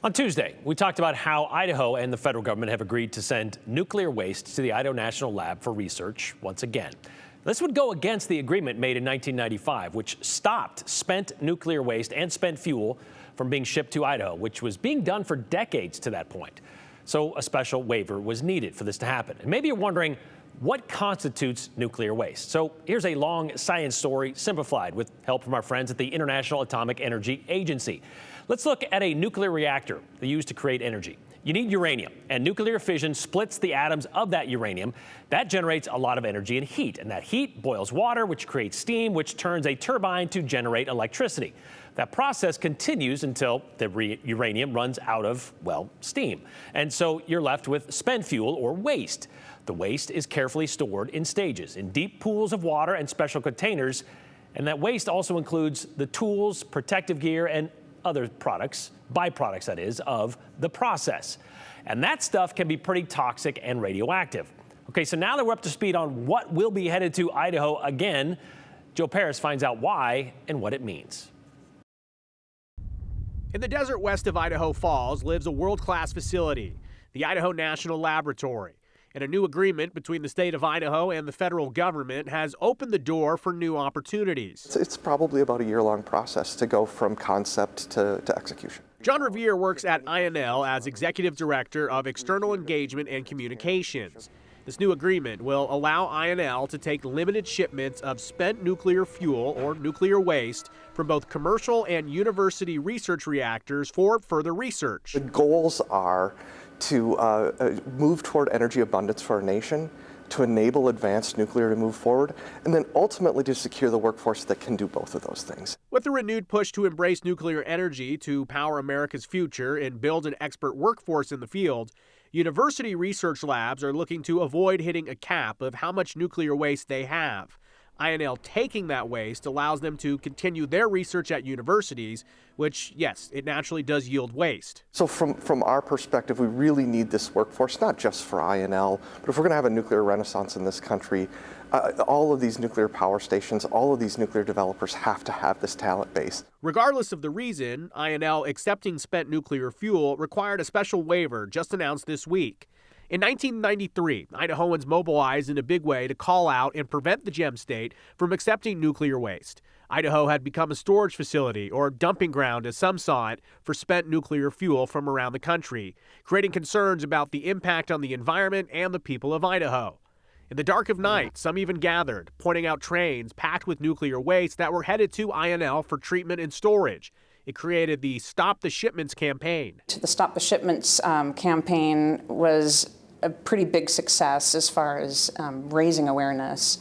On Tuesday, we talked about how Idaho and the federal government have agreed to send nuclear waste to the Idaho National Lab for research once again. This would go against the agreement made in 1995, which stopped spent nuclear waste and spent fuel from being shipped to Idaho, which was being done for decades to that point. So a special waiver was needed for this to happen. And maybe you're wondering, what constitutes nuclear waste? So here's a long science story simplified with help from our friends at the International Atomic Energy Agency. Let's look at a nuclear reactor they use to create energy. You need uranium, and nuclear fission splits the atoms of that uranium. That generates a lot of energy and heat, and that heat boils water, which creates steam, which turns a turbine to generate electricity. That process continues until the uranium runs out of, well, steam. And so you're left with spent fuel or waste. The waste is carefully stored in stages, in deep pools of water and special containers. And that waste also includes the tools, protective gear, and other products, byproducts that is, of the process. And that stuff can be pretty toxic and radioactive. Okay, so now that we're up to speed on what will be headed to Idaho again, Joe Paris finds out why and what it means. In the desert west of Idaho Falls lives a world-class facility, the Idaho National Laboratory. And a new agreement between the state of Idaho and the federal government has opened the door for new opportunities. It's probably about a year-long process to go from concept to execution. John Revere works at INL as Executive Director of External Engagement and Communications. This new agreement will allow INL to take limited shipments of spent nuclear fuel or nuclear waste from both commercial and university research reactors for further research. The goals are to move toward energy abundance for our nation, to enable advanced nuclear to move forward, and then ultimately to secure the workforce that can do both of those things. With the renewed push to embrace nuclear energy to power America's future and build an expert workforce in the field, university research labs are looking to avoid hitting a cap of how much nuclear waste they have. INL taking that waste allows them to continue their research at universities, which, yes, it naturally does yield waste. So from our perspective, we really need this workforce, not just for INL, but if we're going to have a nuclear renaissance in this country, all of these nuclear power stations, all of these nuclear developers have to have this talent base. Regardless of the reason, INL accepting spent nuclear fuel required a special waiver just announced this week. In 1993, Idahoans mobilized in a big way to call out and prevent the Gem State from accepting nuclear waste. Idaho had become a storage facility, or dumping ground as some saw it, for spent nuclear fuel from around the country, creating concerns about the impact on the environment and the people of Idaho. In the dark of night, some even gathered, pointing out trains packed with nuclear waste that were headed to INL for treatment and storage. It created the Stop the Shipments campaign. The Stop the Shipments campaign was a pretty big success as far as raising awareness.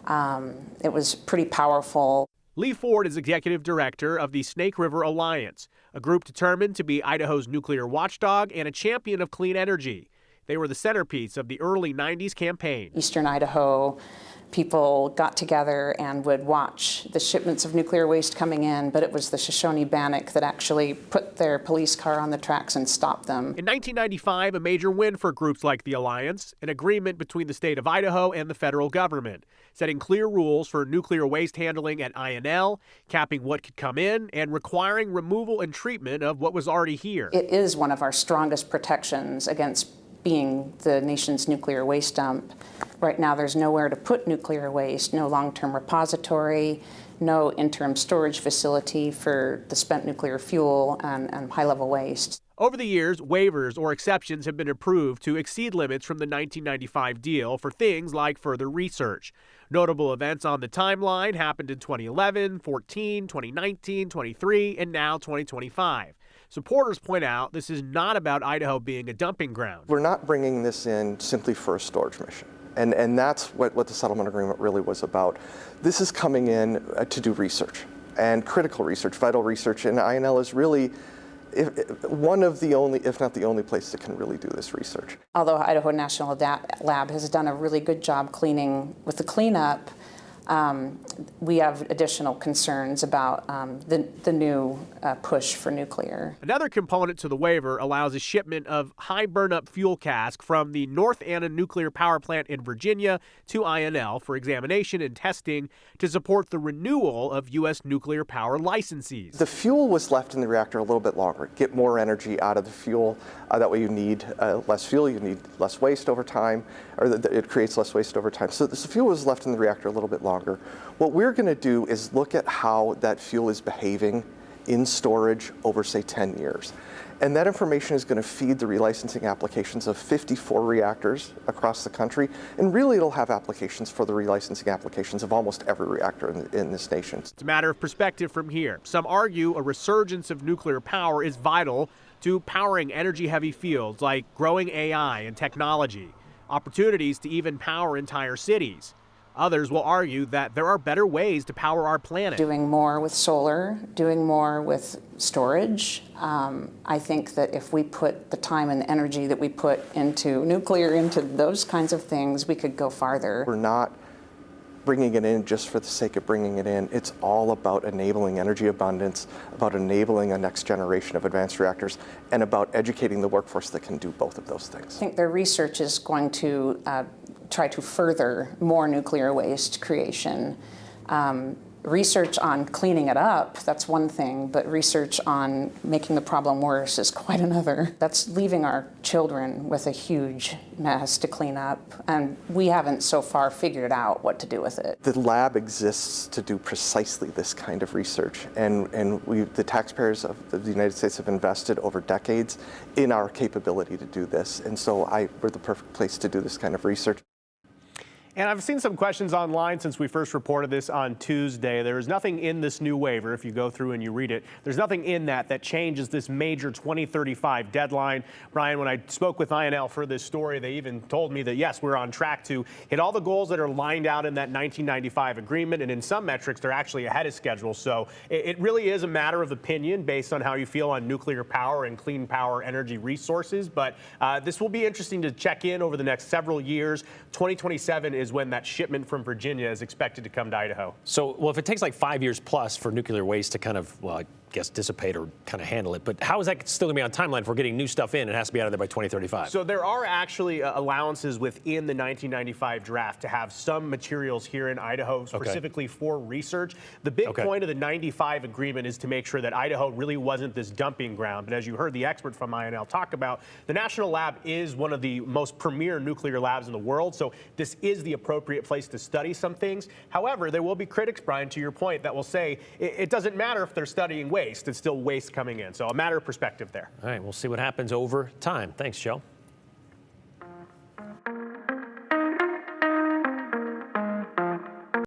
It was pretty powerful. Lee Ford is executive director of the Snake River Alliance, a group determined to be Idaho's nuclear watchdog and a champion of clean energy. They were the centerpiece of the early 90s campaign. Eastern Idaho people got together and would watch the shipments of nuclear waste coming in, but it was the Shoshone-Bannock that actually put their police car on the tracks and stopped them. In 1995, a major win for groups like the Alliance, an agreement between the state of Idaho and the federal government, setting clear rules for nuclear waste handling at INL, capping what could come in, and requiring removal and treatment of what was already here. It is one of our strongest protections against being the nation's nuclear waste dump. Right now there's nowhere to put nuclear waste, no long-term repository, no interim storage facility for the spent nuclear fuel and high-level waste. Over the years, waivers or exceptions have been approved to exceed limits from the 1995 deal for things like further research. Notable events on the timeline happened in 2011, 14, 2019, 23, and now 2025. Supporters point out this is not about Idaho being a dumping ground. We're not bringing this in simply for a storage mission. And that's what the settlement agreement really was about. This is coming in to do research, and critical research, vital research, and INL is really one of the only, if not the only place that can really do this research. Although Idaho National Lab has done a really good job with the cleanup, we have additional concerns about the new push for nuclear. Another component to the waiver allows a shipment of high burn-up fuel cask from the North Anna Nuclear Power Plant in Virginia to INL for examination and testing to support the renewal of U.S. nuclear power licensees. The fuel was left in the reactor a little bit longer. Get more energy out of the fuel. That way you need less fuel, you need less waste over time, or it creates less waste over time. So this fuel was left in the reactor a little bit longer. What we're going to do is look at how that fuel is behaving in storage over, say, 10 years. And that information is going to feed the relicensing applications of 54 reactors across the country. And really, it'll have applications for the relicensing applications of almost every reactor in this nation. It's a matter of perspective from here. Some argue a resurgence of nuclear power is vital to powering energy-heavy fields like growing AI and technology, opportunities to even power entire cities. Others will argue that there are better ways to power our planet. Doing more with solar, doing more with storage. I think that if we put the time and energy that we put into nuclear, into those kinds of things, we could go farther. We're not bringing it in just for the sake of bringing it in. It's all about enabling energy abundance, about enabling a next generation of advanced reactors, and about educating the workforce that can do both of those things. I think their research is going to try to further more nuclear waste creation. Research on cleaning it up, that's one thing, but research on making the problem worse is quite another. That's leaving our children with a huge mess to clean up, and we haven't so far figured out what to do with it. The lab exists to do precisely this kind of research, and the taxpayers of the United States have invested over decades in our capability to do this, and so we're the perfect place to do this kind of research. And I've seen some questions online since we first reported this on Tuesday. There is nothing in this new waiver, if you go through and you read it, there's nothing in that changes this major 2035 deadline. Brian, when I spoke with INL for this story, they even told me that, yes, we're on track to hit all the goals that are lined out in that 1995 agreement, and in some metrics, they're actually ahead of schedule. So it really is a matter of opinion based on how you feel on nuclear power and clean power energy resources. But this will be interesting to check in over the next several years. 2027 is when that shipment from Virginia is expected to come to Idaho. So, well, if it takes like 5 years plus for nuclear waste to kind of, well, I guess dissipate or kind of handle it, but how is that still going to be on timeline if we're getting new stuff in? It has to be out of there by 2035. So there are actually allowances within the 1995 draft to have some materials here in Idaho specifically for research. The big point of the 95 agreement is to make sure that Idaho really wasn't this dumping ground. But as you heard the expert from INL talk about, the National Lab is one of the most premier nuclear labs in the world. So this is the appropriate place to study some things. However, there will be critics, Brian, to your point, that will say it doesn't matter if they're studying waste. It's still waste coming in. So a matter of perspective there. All right, we'll see what happens over time. Thanks, Joe.